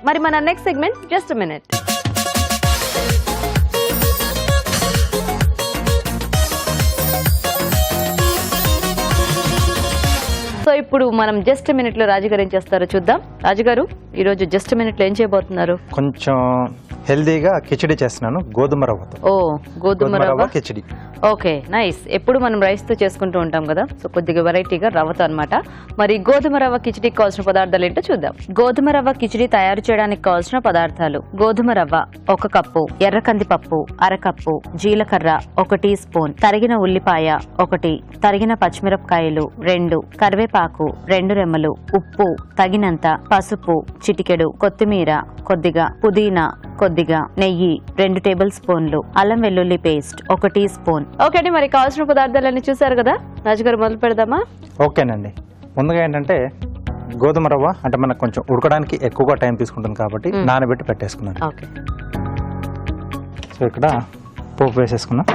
మరి మన next segment just minute. So ఇప్పుడు మనం జస్ట్ మినిట్ లో రాజుగారు ఏం చేస్తారో చూద్దాం. రాజుగారు ఈరోజు జస్ట్ మినిట్ లో ఏం చేయబోతున్నారు? కొంచెం హెల్దీగా కిచిడి చేస్తున్నాను గోధుమ రవ్వతో. ఓ గోధుమ రవ్వ కిచిడి. Okay nice. ఎప్పుడు మనం రైస్ తో చేసుకుంటూ ఉంటాం కదా, సో కొద్దిగా వెరైటీగా రవ్వతో అన్నమాట. మరి గోధుమ రవ్వ కిచిడికి కావాల్సిన పదార్థాలు ఏంటో చూద్దాం. గోధుమ రవ్వ కిచిడి తయారు చేయడానికి కావాల్సిన పదార్థాలు: గోధుమ రవ్వ 1 కప్పు, ఎర్ర కందిపప్పు 1/2 కప్పు, జీలకర్ర 1 టీ స్పూన్, తరిగిన ఉల్లిపాయ 1, తరిగిన పచ్చిమిరపకాయలు 2, కరివేపాకు 2 రెమ్మలు, ఉప్పు తగినంత, పసుపు చిటికెడు, కొత్తిమీర కొద్దిగా, పుదీనా కొద్దిగా, నెయ్యి 2 టేబుల్ స్పూన్లు, అల్లం వెల్లుల్లి పేస్ట్ 1 టీ స్పూన్. ఓకే అండి, మరి కావాల్సిన పదార్థాలన్నీ చూసారు కదా. రాజుగారు మొదలు పెడదామా? ఓకేనండి. ముందుగా ఏంటంటే గోధుమ రవ్వ అంటే మనకు కొంచెం ఉడకడానికి ఎక్కువగా టైం తీసుకుంటుంది కాబట్టి నానబెట్టి పెట్టేసుకున్నాను. ఓకే. సో ఇక్కడ పోపు వేసేసుకున్నాం.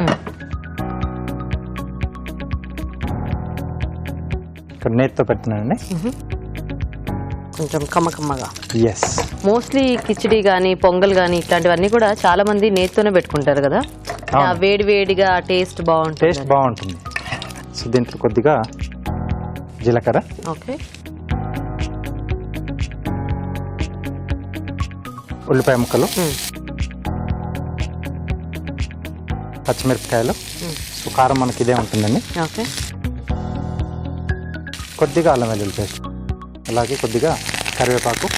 ఇక్కడ నేతితో పెడుతున్నానండి. కొంచెం కమ్మకమ్మగా. ఎస్. మోస్ట్లీ కిచిడి గానీ పొంగల్ గానీ ఇట్లాంటివన్నీ కూడా చాలా మంది నేతితోనే పెట్టుకుంటారు కదా. వేడి వేడిగా టేస్ట్ బాగుంటుంది. సో దీంట్లో కొద్దిగా జీలకర్ర, ఓకే, ఉల్లిపాయ ముక్కలు, పచ్చిమిరపకాయలు, సో కారం మనకి ఇదే ఉంటుందండి. ఓకే. కొద్దిగా అల్లం వెల్లుల్లి పేస్ట్, అలాగే కొద్దిగా కరివేపాకు,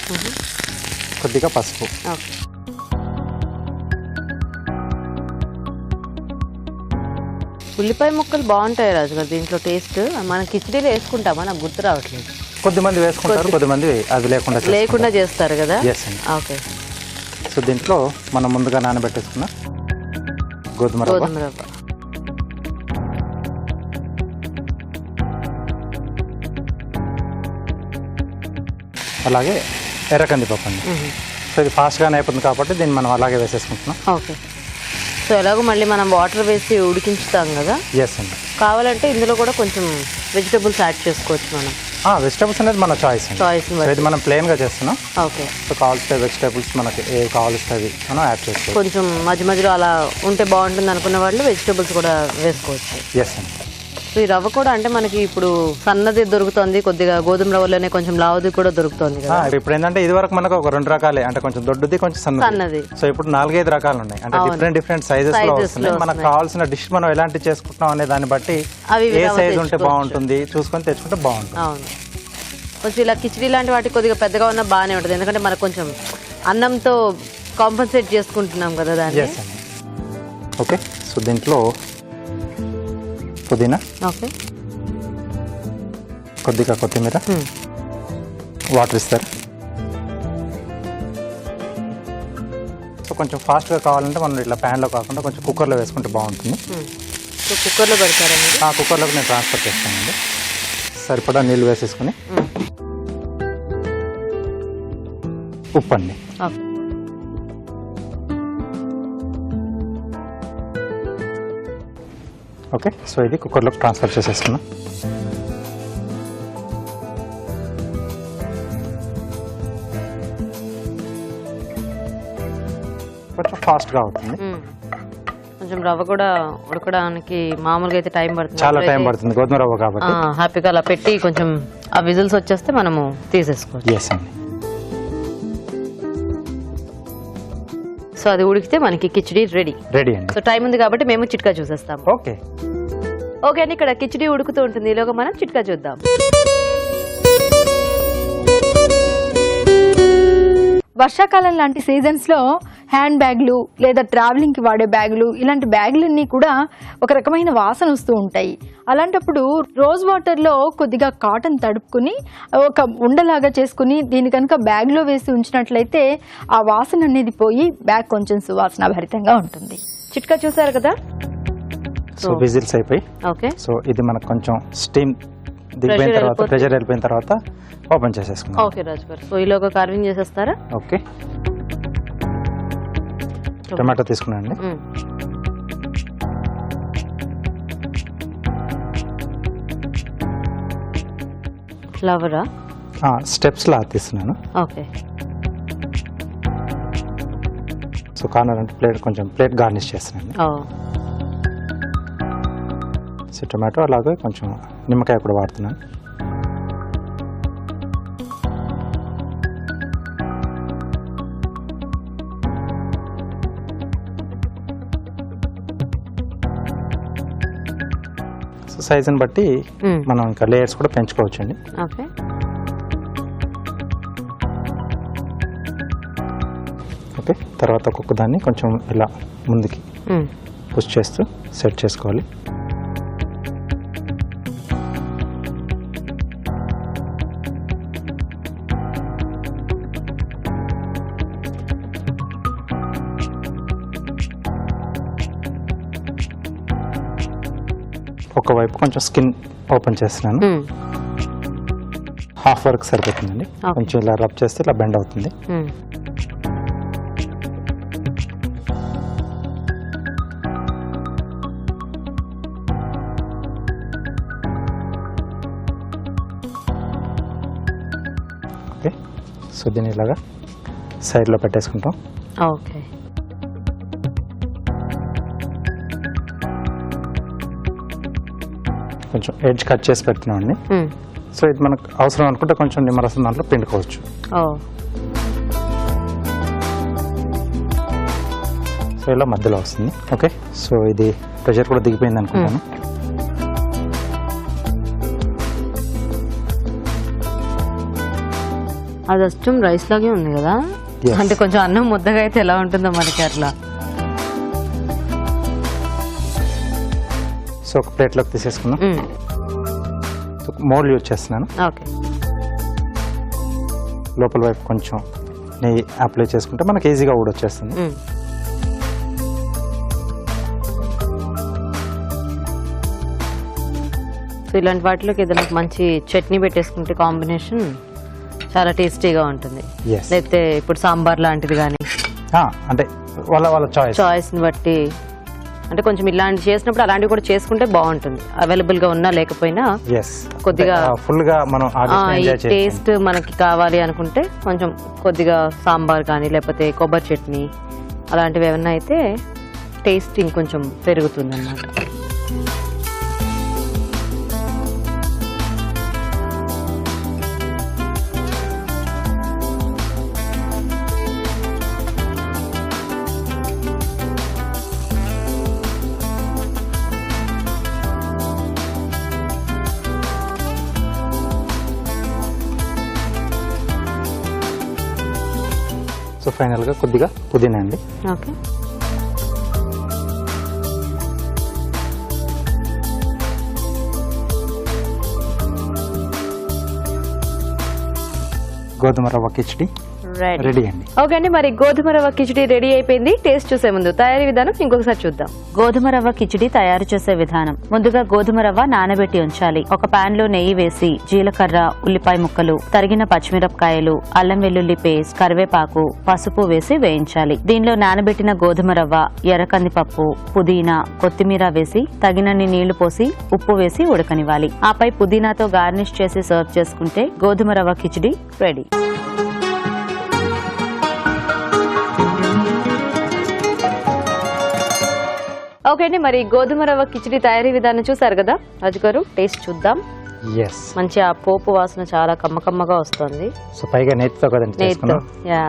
కొద్దిగా పసుపు. ఓకే. ఉల్లిపాయ ముక్కలు బాగుంటాయి రాజుగారు దీంట్లో టేస్ట్. మనం కిచిడీలో వేసుకుంటామా, నాకు గుర్తు రావట్లేదు. కొద్దిమంది వేసుకుంటారు, కొద్దిమంది అది లేకుండా చేస్తారు కదా. ఓకే. సో దీంట్లో మనం ముందుగా నానబెట్టేసుకున్న గోధుమ రవ్వ, అలాగే ఎర్ర కందిపప్పు అండి. సో ఇది ఫాస్ట్గానే అయిపోతుంది కాబట్టి దీన్ని మనం అలాగే వేసేసుకుంటున్నాం. ఓకే. సో ఎలాగో మళ్ళీ మనం వాటర్ వేసి ఉడికించుతాం కదా. ఎస్ అండి. కావాలంటే ఇందులో కూడా కొంచెం వెజిటబుల్స్ యాడ్ చేసుకోవచ్చు మనం. వెజిటబుల్స్ అనేది మన చాయిస్. ఇది మనం ప్లెయిన్గా చేస్తున్నాం. ఓకే. సో కావాల్సిన వెజిటబుల్స్ మనకి ఏ కావాల్సిన మనం యాడ్ చేసుకోవచ్చు. కొంచెం మధ్య మధ్యలో అలా ఉంటే బాగుంటుంది అనుకున్న వాళ్ళు వెజిటబుల్స్ కూడా వేసుకోవచ్చు. ఎస్ అండి. సో ఈ రవ్వ కూడా అంటే మనకి ఇప్పుడు సన్నది దొరుకుతుంది, కొద్దిగా గోధుమ రవ్వలోనే కొంచెం లావుది కూడా దొరుకుతుంది కదా. ఇప్పుడు ఏంటంటే ఇది వరకు మనకు ఒక 2 రకాలే, అంటే కొంచెం దొడ్డుది, కొంచెం సన్నది. సో ఇప్పుడు 4-5 రకాలు ఉన్నాయి, అంటే డిఫరెంట్ సైజెస్ లో వస్తున్నాయి. మనకు కావాల్సిన డిష్ మనం ఎలాంటి చేసుకుంటున్నాం అనే దాన్ని బట్టి ఏ సైజ్ ఉంటే బాగుంటుంది చూసుకొని తెచ్చుకుంటే బాగుంటుంది. అవును. కొంచెం ఇలా కిచిడి లాంటి వాటికి కొద్దిగా పెద్దగా ఉన్నా బాగానే ఉంటుంది, ఎందుకంటే మనకు కొంచెం అన్నంతో కాంపన్సేట్ చేసుకుంటున్నాం కదా దాన్ని. ఓకే. సో దీంట్లో పుదీనా, ఓకే, కొద్దిగా కొత్తిమీర, వాటర్ ఇస్తారు. సో కొంచెం ఫాస్ట్గా కావాలంటే మనం ఇట్లా ప్యాన్లో కాకుండా కొంచెం కుక్కర్లో వేసుకుంటే బాగుంటుంది. సో కుక్కర్లో పెడతారా? కుక్కర్లోకి నేను ట్రాన్స్ఫర్ చేస్తానండి. సరిపడా నీళ్ళు వేసేసుకుని ఉప్పు అండి. ఓకే. సో ఇది కుక్కర్లోకి ట్రాన్స్ఫర్ చేసేసుకున్నాం. కొంచెం ఫాస్ట్గా అవుతుంది. కొంచెం రవ్వ కూడా ఉడకడానికి మామూలుగా అయితే టైం పడుతుంది, చాలా టైం పడుతుంది గోధుమ రవ్వ కాబట్టి. హ్యాపీగా అలా పెట్టి కొంచెం ఆ విజిల్స్ వచ్చేస్తే మనము తీసేసుకోవచ్చు. ఎస్ అండి. సో అది ఉడికితే మనకి కిచిడి రెడీ అండి. సో టైం ఉంది కాబట్టి మేము చిట్కా చూసేస్తాం. ఓకే. ఓకే అండి, ఇక్కడ కిచిడి ఉడుకుతూ ఉంటుంది, ఈలోగా మనం చిట్కా చూద్దాం. వర్షాకాలం లాంటి సీజన్స్లో హ్యాండ్ బ్యాగ్లు లేదా ట్రావెలింగ్కి వాడే బ్యాగులు, ఇలాంటి బ్యాగులన్నీ కూడా ఒక రకమైన వాసన వస్తూ ఉంటాయి. అలాంటప్పుడు రోజ్ వాటర్లో కొద్దిగా కాటన్ తడుపుకుని ఒక ఉండలాగా చేసుకుని దీని కనుక బ్యాగ్లో వేసి ఉంచినట్లయితే ఆ వాసన అనేది పోయి బ్యాగ్ కొంచెం సువాసన భరితంగా ఉంటుంది. చిట్కా చూసారు కదా. సో విజిల్స్ అయిపోయి, ఓకే. సో ఇది మనకు కొంచెం స్టీమ్ దిగిపోయిన తర్వాత, ప్రెషర్ వెళ్ళిపోయిన తర్వాత ఓపెన్ చేసేసుకుందాం. ఓకే రాజు గారు. సో ఈలోగా కార్వింగ్ చేసేస్తారా? ఓకే. టమాటో తీసుకున్నాండి. ఫ్లవరా? స్టెప్స్ లా తీస్తున్నాను. ఓకే. సో కార్నర్ అంటే ప్లేట్ గార్నిష్ చేస్తున్నాను. సో టొమాటో అలాగే కొంచెం నిమ్మకాయ కూడా వాడుతున్నాను. సో సైజుని బట్టి మనం ఇంకా లేయర్స్ కూడా పెంచుకోవచ్చండి. ఓకే. ఓకే, తర్వాత ఒక్కొక్క దాన్ని కొంచెం ఇలా ముందుకి పుష్ చేస్తూ సెట్ చేసుకోవాలి. ఒకవైపు కొంచెం స్కిన్ ఓపెన్ చేస్తున్నాను. హాఫ్ వర్క్ సరిపోతుందండి. కొంచెం ఇలా రబ్ చేస్తే ఇలా బెండ్ అవుతుంది. ఓకే, సో దీన్ని ఇలాగా సైడ్లో పెట్టేసుకుంటాం. ఓకే. కొంచెం ఎడ్జ్ కట్ చేసి పెడుతున్నామండి. సో ఇది మనకు అవసరం అనుకుంటే కొంచెం నిమ్మరసం దాంట్లో పిండుకోవచ్చు. సో ఇలా మధ్యలో వస్తుంది. ఓకే, సో ఇది ప్రెషర్ కూడా దిగిపోయింది అనుకుంటాను. అది అచ్చం రైస్ లాగే ఉంది కదా. అంటే కొంచెం అన్నం ముద్దగా అయితే ఎలా ఉంటుందో మనకి అట్లా. సో ఒక ప్లేట్లోకి తీసేసుకున్నాం. మోల్డ్ యూజ్ చేస్తున్నాను. ఓకే. లోపల వైపు కొంచెం నెయ్యి అప్లై చేసుకుంటే మనకి ఈజీగా ఊడొచ్చేస్తుంది. సో ఇలాంటి వాటిలోకి ఏదైనా మంచి చట్నీ పెట్టేసుకుంటే కాంబినేషన్ చాలా టేస్టీగా ఉంటుంది. లేకపోతే ఇప్పుడు సాంబార్ లాంటిది కానీ అంటే వాళ్ళ చాయిస్ని బట్టి, అంటే కొంచెం ఇలాంటి చేసినప్పుడు అలాంటివి కూడా చేసుకుంటే బాగుంటుంది. అవైలబుల్ గా ఉన్నా లేకపోయినా కొద్దిగా ఫుల్ గా మనం టేస్ట్ మనకి కావాలి అనుకుంటే కొంచెం కొద్దిగా సాంబార్ కానీ లేకపోతే కొబ్బరి చట్నీ అలాంటివి ఏమన్నా అయితే టేస్ట్ ఇంకొంచెం పెరుగుతుంది అన్నమాట. సో ఫైనల్ గా కొద్దిగా పుదీనా అండి. ఓకే. గోధుమ రవ్వ కిచడి రెడీ అండి. ఓకే అండి, మరి గోధుమ రవ్వ కిచడి రెడీ అయిపోయింది. టేస్ట్ చూసే ముందు తయారీ విధానం ఇంకొకసారి చూద్దాం. గోధుమ రవ్వ కిచడి తయారు చేసే విధానం. ముందుగా గోధుమ రవ్వ నానబెట్టి ఉంచాలి. ఒక పాన్ లో నెయ్యి వేసి జీలకర్ర, ఉల్లిపాయ ముక్కలు, తరిగిన పచ్చిమిరపకాయలు, అల్లం వెల్లుల్లి పేస్ట్, కరివేపాకు, పసుపు వేసి వేయించాలి. దీనిలో నానబెట్టిన గోధుమ రవ్వ, ఎర్రకందిపప్పు, పుదీనా, కొత్తిమీర వేసి తగినన్ని నీళ్లు పోసి ఉప్పు వేసి ఉడకనివ్వాలి. ఆపై పుదీనాతో గార్నిష్ చేసి సర్వ్ చేసుకుంటే గోధుమ రవ్వ కిచడి రెడీ. ఓకే అండి, మరి గోధుమ రవ్వ కిచడి తయారీ విధానం చూసారు కదా. రాజు గారు టేస్ట్ చూద్దాం. మంచి ఆ పోపు వాసన చాలా కమ్మకమ్మగా వస్తుంది. సో పైగా నేతితో కదండి నేతితో. యా,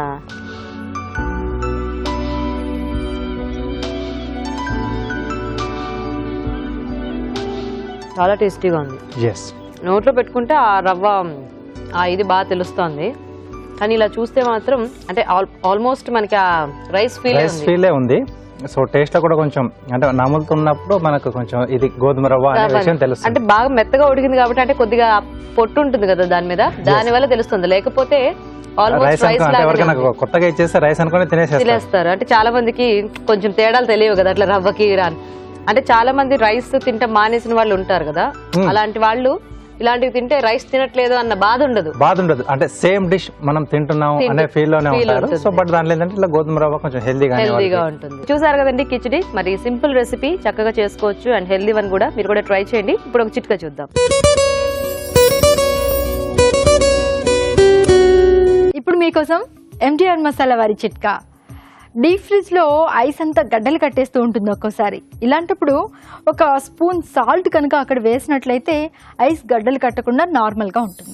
చాలా టేస్టీగా ఉంది. నోట్లో పెట్టుకుంటే ఆ రవ్వ ఇది బాగా తెలుస్తోంది. కానీ ఇలా చూస్తే మాత్రం అంటే ఆల్మోస్ట్ మనకి ఆ రైస్ ఫీలే ఉంది. సో టేస్ట్ లో కూడా కొంచెం అంటే నములుతున్నప్పుడు మనకు కొంచెం ఇది గోధుమ రవ్వ అనే విషయం తెలుస్తుంది. అంటే బాగా మెత్తగా ఉడికింది కాబట్టి అంటే కొద్దిగా పొట్టు ఉంటుంది కదా దాని మీద, దాని వల్ల తెలుస్తుంది. లేకపోతే కొత్తగా ఇచ్చేస్తే రైస్ అనుకుని తినేస్తారు. అంటే చాలా మందికి కొంచెం తేడాలు తెలియవు కదా అట్లా రవ్వకి రాని. అంటే చాలా మంది రైస్ తింటే మానేసిన వాళ్ళు ఉంటారు కదా, అలాంటి వాళ్ళు ఇలాంటివి తింటే రైస్ తినట్లేదు అన్న బాధ ఉండదు. అంటే సేమ్ డిష్ మనం తింటున్నాం అనే ఫీల్ లోనే ఉంటారు. సో బట్ దాంట్లో ఏంటంటే ఇలా గోధుమ రవ్వ కొంచెం హెల్దీగా ఉంటుంది. చూసారు కదండి కిచడి, మరి సింపుల్ రెసిపీ, చక్కగా చేసుకోవచ్చు అండ్ హెల్దీ వన్ కూడా. మీరు కూడా ట్రై చేయండి. ఇప్పుడు ఒక చిట్కా చూద్దాం. ఇప్పుడు మీకోసం ఎంటీఆర్ మసాలా వారి చిట్కా. డీప్ ఫ్రిడ్జ్ లో ఐస్ అంతా గడ్డలు కట్టేస్తూ ఉంటుంది ఒక్కోసారి. ఇలాంటప్పుడు ఒక స్పూన్ సాల్ట్ కనుక అక్కడ వేసినట్లయితే ఐస్ గడ్డలు కట్టకుండా నార్మల్ గా ఉంటుంది.